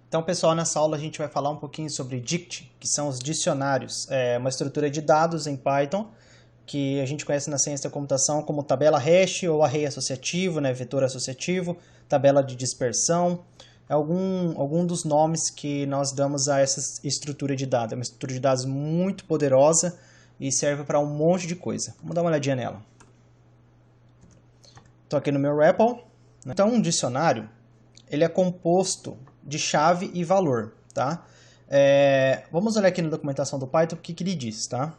Então, pessoal, nessa aula a gente vai falar um pouquinho sobre Dict, que são os dicionários. É uma estrutura de dados em Python, que a gente conhece na ciência da computação como tabela hash ou array associativo, né, vetor associativo, tabela de dispersão. É algum dos nomes que nós damos a essa estrutura de dados. É uma estrutura de dados muito poderosa e serve para um monte de coisa. Vamos dar uma olhadinha nela. Estou aqui no meu REPL. Então, um dicionário ele é composto de chave e valor, tá? Vamos olhar aqui na documentação do Python o que ele diz, tá?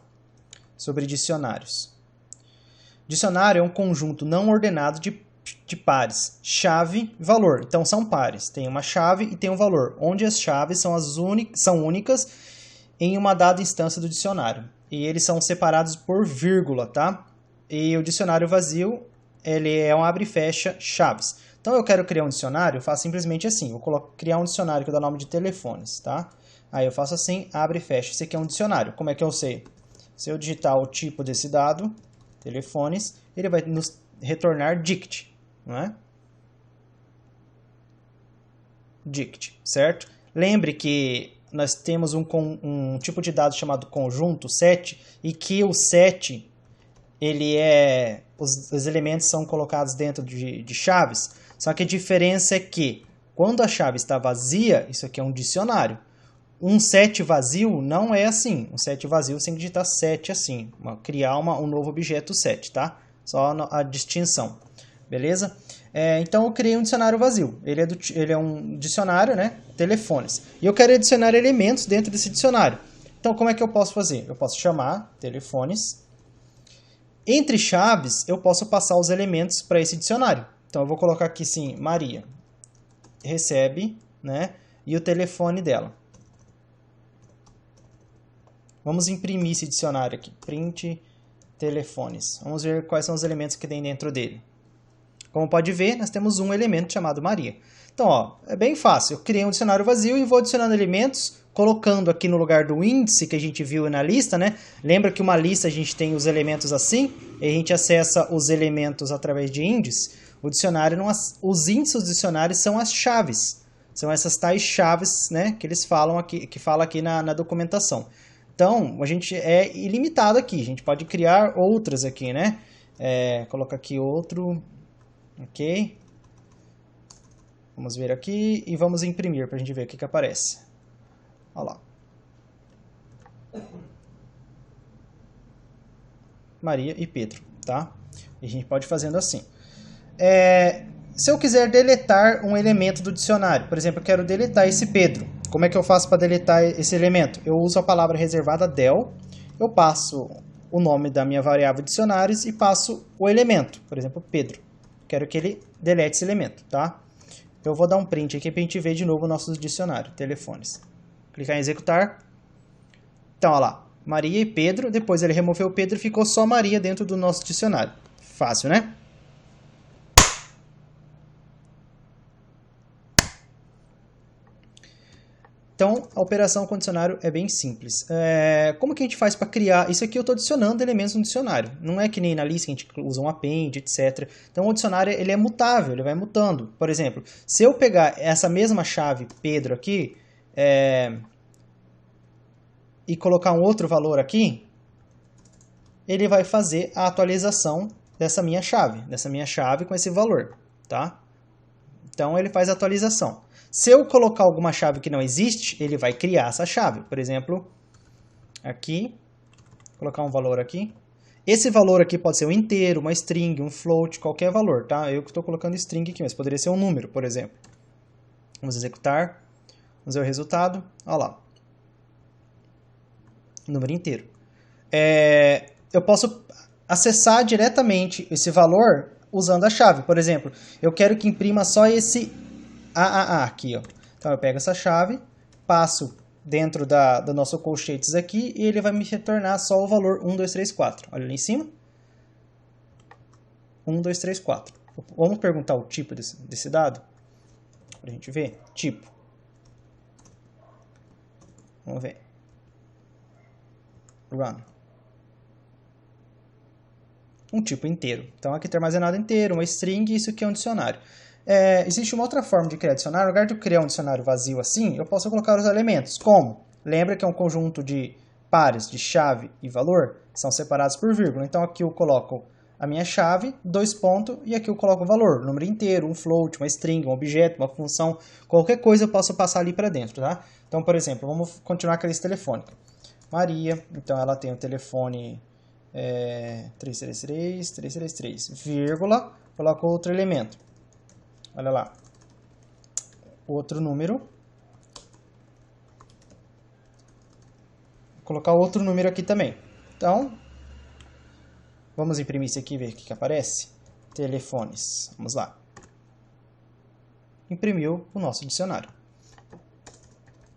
Sobre dicionários. Dicionário é um conjunto não ordenado de pares, chave e valor. Então são pares, tem uma chave e tem um valor, onde as chaves são únicas em uma dada instância do dicionário. E eles são separados por vírgula, tá? E o dicionário vazio, ele é um abre e fecha chaves. Então eu quero criar um dicionário, eu faço simplesmente assim, vou criar um dicionário que dá nome de telefones, tá? Aí eu faço assim, abre e fecha, esse aqui é um dicionário. Como é que eu sei? Se eu digitar o tipo desse dado, telefones, ele vai nos retornar dict, não é? Dict, certo? Lembre que nós temos um tipo de dado chamado conjunto, set, e que o set, os elementos são colocados dentro de chaves, só que a diferença é que quando a chave está vazia, isso aqui é um dicionário. Um set vazio não é assim. Um set vazio você tem que digitar set assim. Criar um novo objeto set, tá? Só a distinção. Beleza? Então eu criei um dicionário vazio. Ele é um dicionário, né? Telefones. E eu quero adicionar elementos dentro desse dicionário. Então como é que eu posso fazer? Eu posso chamar telefones. Entre chaves, eu posso passar os elementos para esse dicionário. Então eu vou colocar aqui sim, Maria recebe, né? E o telefone dela. Vamos imprimir esse dicionário aqui. Print telefones. Vamos ver quais são os elementos que tem dentro dele. Como pode ver, nós temos um elemento chamado Maria. Então, ó, é bem fácil. Eu criei um dicionário vazio e vou adicionando elementos, colocando aqui no lugar do índice que a gente viu na lista, né? Lembra que uma lista a gente tem os elementos assim, e a gente acessa os elementos através de índice. O dicionário, os índices dos dicionários são as chaves. São essas tais chaves, né, que eles falam aqui, que fala aqui na documentação. Então, a gente é ilimitado aqui. A gente pode criar outras aqui, né? Colocar aqui outro. Ok. Vamos ver aqui e vamos imprimir para a gente ver o que aparece. Olha lá. Maria e Pedro, tá? E a gente pode fazendo assim. Se eu quiser deletar um elemento do dicionário, por exemplo, eu quero deletar esse Pedro. Como é que eu faço para deletar esse elemento? Eu uso a palavra reservada del, eu passo o nome da minha variável dicionários e passo o elemento, por exemplo, Pedro. Quero que ele delete esse elemento, tá? Eu vou dar um print aqui para a gente ver de novo o nosso dicionário, telefones. Clicar em executar. Então, olha lá, Maria e Pedro, depois ele removeu o Pedro e ficou só Maria dentro do nosso dicionário. Fácil, né? Então, a operação com dicionário é bem simples. Como que a gente faz para criar? Isso aqui eu estou adicionando elementos no dicionário. Não é que nem na lista que a gente usa um append, etc. Então, o dicionário ele é mutável, ele vai mutando. Por exemplo, se eu pegar essa mesma chave Pedro aqui e colocar um outro valor aqui, ele vai fazer a atualização dessa minha chave com esse valor, tá? Então, ele faz a atualização. Se eu colocar alguma chave que não existe, ele vai criar essa chave. Por exemplo, aqui, colocar um valor aqui. Esse valor aqui pode ser um inteiro, uma string, um float, qualquer valor, tá? Eu que estou colocando string aqui, mas poderia ser um número, por exemplo. Vamos executar. Vamos ver o resultado. Olha lá. Número inteiro. Eu posso acessar diretamente esse valor usando a chave. Por exemplo, eu quero que imprima só esse AAA aqui, ó. Então eu pego essa chave, passo dentro do nosso colchetes aqui e ele vai me retornar só o valor 1, 2, 3, 4. Olha ali em cima. 1, 2, 3, 4. Vamos perguntar o tipo desse dado? Para a gente ver. Tipo. Vamos ver. Run. Um tipo inteiro. Então aqui está armazenado inteiro, uma string, e isso aqui é um dicionário. Existe uma outra forma de criar dicionário. No lugar de eu criar um dicionário vazio assim, eu posso colocar os elementos. Como? Lembra que é um conjunto de pares de chave e valor, são separados por vírgula. Então aqui eu coloco a minha chave, 2 pontos, e aqui eu coloco o valor, um número inteiro, um float, uma string, um objeto, uma função, qualquer coisa eu posso passar ali para dentro, tá? Então, por exemplo, vamos continuar com a lista telefônica. Maria, então ela tem o telefone 333, vírgula, coloco outro elemento. Olha lá, outro número. Vou colocar outro número aqui também. Então, vamos imprimir isso aqui e ver o que aparece. Telefones. Vamos lá. Imprimiu o nosso dicionário.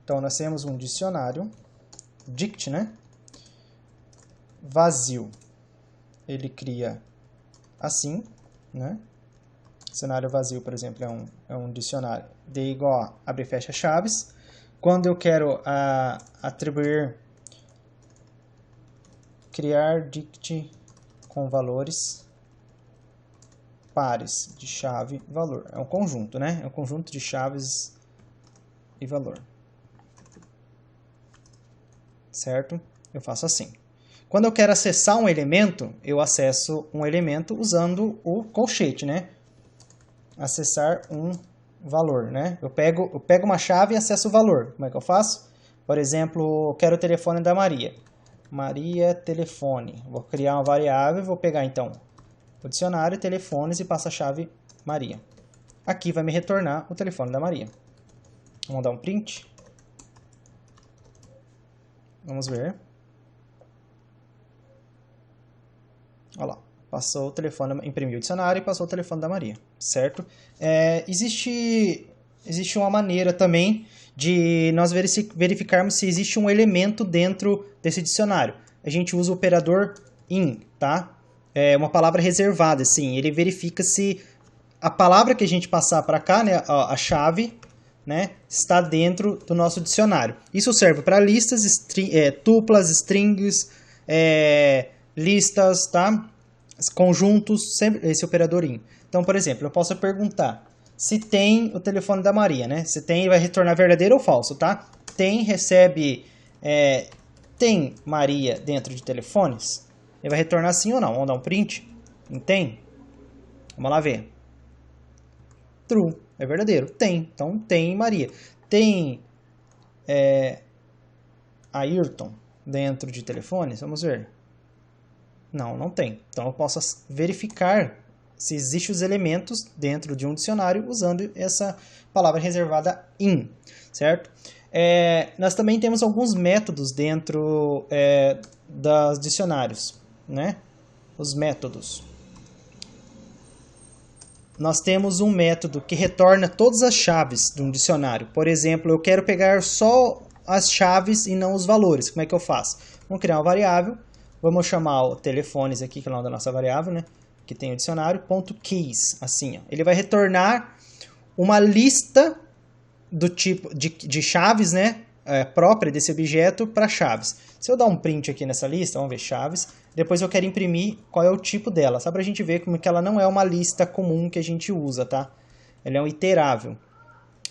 Então, nós temos um dicionário. Dict, né? Vazio. Ele cria assim, né? Dicionário vazio, por exemplo, é um dicionário D igual a abre e fecha chaves. Quando eu quero atribuir, criar dict com valores, pares de chave e valor. É um conjunto, né? É um conjunto de chaves e valor. Certo? Eu faço assim. Quando eu quero acessar um elemento, eu acesso um elemento usando o colchete, né? Acessar um valor, né? Eu pego uma chave e acesso o valor. Como é que eu faço? Por exemplo, eu quero o telefone da Maria. Maria telefone. Vou criar uma variável, vou pegar então o dicionário, telefones e passo a chave Maria. Aqui vai me retornar o telefone da Maria. Vamos dar um print. Vamos ver. Olha lá. Passou o telefone, imprimiu o dicionário e passou o telefone da Maria, certo? Existe uma maneira também de nós verificarmos se existe um elemento dentro desse dicionário. A gente usa o operador in, tá? É uma palavra reservada, assim. Ele verifica se a palavra que a gente passar para cá, né, a chave, né, está dentro do nosso dicionário. Isso serve para listas, tuplas, strings, listas, tá? Conjuntos, sempre esse operador in. Então, por exemplo, eu posso perguntar se tem o telefone da Maria, né? Se tem, vai retornar verdadeiro ou falso, tá? Tem, recebe, tem Maria dentro de telefones? Ele vai retornar sim ou não. Vamos dar um print? Não tem? Vamos lá ver. True, é verdadeiro. Tem, então tem Maria. Tem Ayrton dentro de telefones? Vamos ver. Não, não tem. Então eu posso verificar se existem os elementos dentro de um dicionário usando essa palavra reservada in, certo? Nós também temos alguns métodos dentro dos dicionários, né? Os métodos. Nós temos um método que retorna todas as chaves de um dicionário. Por exemplo, eu quero pegar só as chaves e não os valores. Como é que eu faço? Vamos criar uma variável. Vamos chamar o telefones aqui, que é o nome da nossa variável, né? Que tem o dicionário, .keys, assim, ó. Ele vai retornar uma lista do tipo de chaves, né? Própria desse objeto para chaves. Se eu dar um print aqui nessa lista, vamos ver chaves, depois eu quero imprimir qual é o tipo dela, só para a gente ver como que ela não é uma lista comum que a gente usa, tá? Ela é um iterável.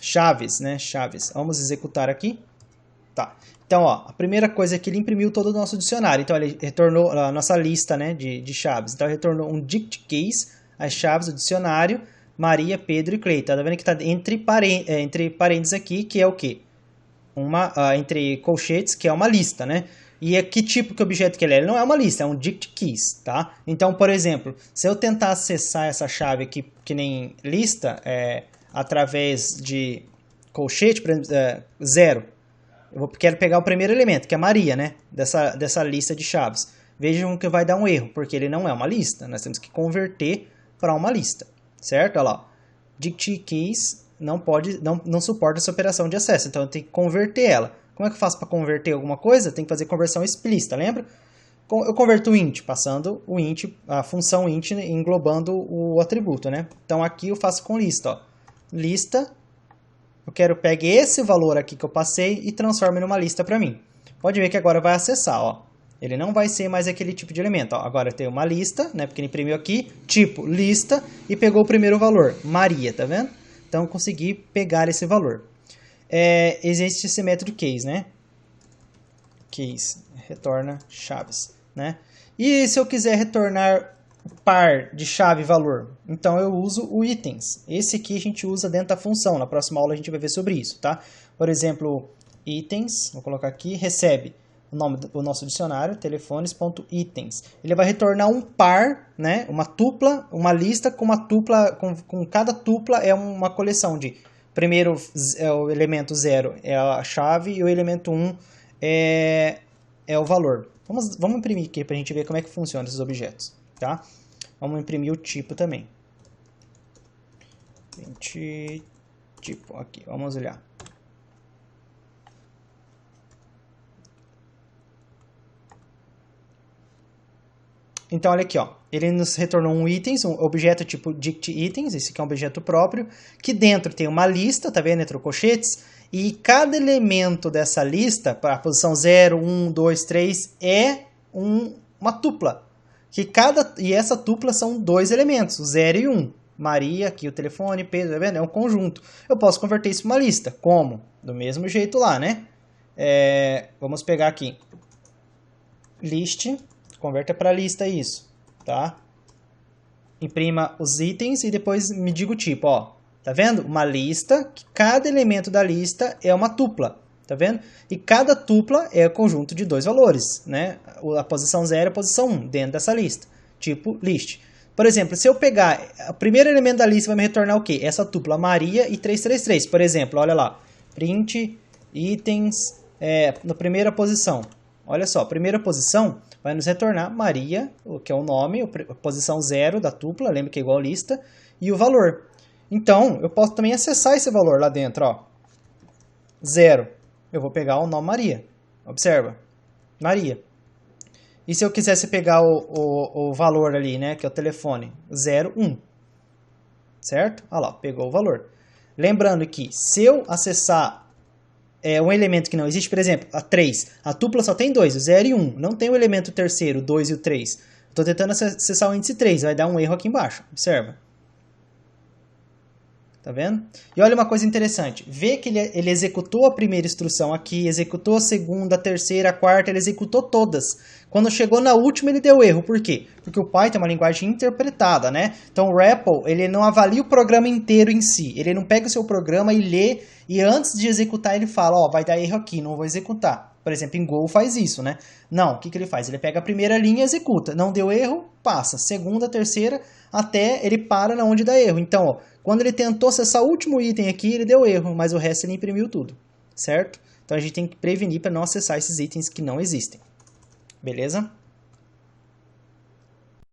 Chaves, né? Chaves. Vamos executar aqui. Tá. Então, ó, a primeira coisa é que ele imprimiu todo o nosso dicionário. Então, ele retornou a nossa lista, né, de chaves. Então, ele retornou um dict keys, as chaves do dicionário, Maria, Pedro e Cleiton. Tá vendo que está entre parênteses aqui, que é o quê? Entre colchetes, que é uma lista, né? E que tipo de objeto que ele é? Ele não é uma lista, é um dict keys, tá? Então, por exemplo, se eu tentar acessar essa chave aqui, que nem lista, através de colchete, por exemplo, 0. Quero pegar o primeiro elemento, que é Maria, né? Dessa lista de chaves. Vejam que vai dar um erro, porque ele não é uma lista. Nós temos que converter para uma lista, certo? Olha lá. Dict keys não suporta essa operação de acesso, então eu tenho que converter ela. Como é que eu faço para converter alguma coisa? Tem que fazer conversão explícita, lembra? Eu converto o int, passando o int, a função int, englobando o atributo, né? Então aqui eu faço com lista, ó. Lista. Eu quero pegar esse valor aqui que eu passei e transforme numa lista para mim. Pode ver que agora vai acessar, ó. Ele não vai ser mais aquele tipo de elemento. Ó, agora tem uma lista, né? Porque ele imprimiu aqui, tipo, lista, e pegou o primeiro valor, Maria, tá vendo? Então, eu consegui pegar esse valor. Existe esse método case, né? Case, retorna chaves, né? E se eu quiser retornar par de chave e valor, então eu uso o itens. Esse aqui a gente usa dentro da função. Na próxima aula a gente vai ver sobre isso, tá? Por exemplo, itens, vou colocar aqui, recebe o nome do nosso dicionário, telefones.itens. Ele vai retornar um par, né? Uma tupla, uma lista com uma tupla, com cada tupla é uma coleção de primeiro é o elemento 0 é a chave e o elemento 1 é o valor. Vamos imprimir aqui para a gente ver como é que funciona esses objetos, tá? Vamos imprimir o tipo também. Tipo, aqui, vamos olhar. Então, olha aqui, ó. Ele nos retornou um itens, um objeto tipo dict itens, esse aqui é um objeto próprio, que dentro tem uma lista, tá vendo, entre colchetes, e cada elemento dessa lista, para a posição 0, 1, 2, 3, é uma tupla. E essa tupla são dois elementos, o 0 e 1. Maria, aqui o telefone, Pedro, tá vendo? É um conjunto. Eu posso converter isso para uma lista. Como? Do mesmo jeito lá, né? Vamos pegar aqui. List, converta para lista isso, tá? Imprima os itens e depois me diga o tipo, ó. Tá vendo? Uma lista, que cada elemento da lista é uma tupla, tá vendo? E cada tupla é o conjunto de dois valores, né? A posição 0 e a posição 1 dentro dessa lista, tipo list. Por exemplo, se eu pegar o primeiro elemento da lista, vai me retornar o quê? Essa tupla Maria e 333. Por exemplo, olha lá, print itens na primeira posição. Olha só, primeira posição vai nos retornar Maria, que é o nome, a posição 0 da tupla, lembra que é igual a lista, e o valor. Então, eu posso também acessar esse valor lá dentro, ó. 0. Eu vou pegar o nome Maria. Observa. Maria. E se eu quisesse pegar o valor ali, né, que é o telefone, 0, 1. Certo? Olha lá, pegou o valor. Lembrando que se eu acessar um elemento que não existe, por exemplo, a 3, a tupla só tem 2, o 0 e 1. Não tem o elemento terceiro, 2 e o 3. Estou tentando acessar o índice 3, vai dar um erro aqui embaixo. Observa. Tá vendo? E olha uma coisa interessante. Vê que ele executou a primeira instrução aqui, executou a segunda, a terceira, a quarta, ele executou todas. Quando chegou na última, ele deu erro. Por quê? Porque o Python é uma linguagem interpretada, né? Então o REPL, ele não avalia o programa inteiro em si. Ele não pega o seu programa e lê, e antes de executar ele fala, ó, vai dar erro aqui, não vou executar. Por exemplo, em Go faz isso, né? Não, o que ele faz? Ele pega a primeira linha e executa. Não deu erro, passa. Segunda, terceira, até ele para na onde dá erro. Então, ó, quando ele tentou acessar o último item aqui, ele deu erro, mas o resto ele imprimiu tudo, certo? Então a gente tem que prevenir para não acessar esses itens que não existem. Beleza?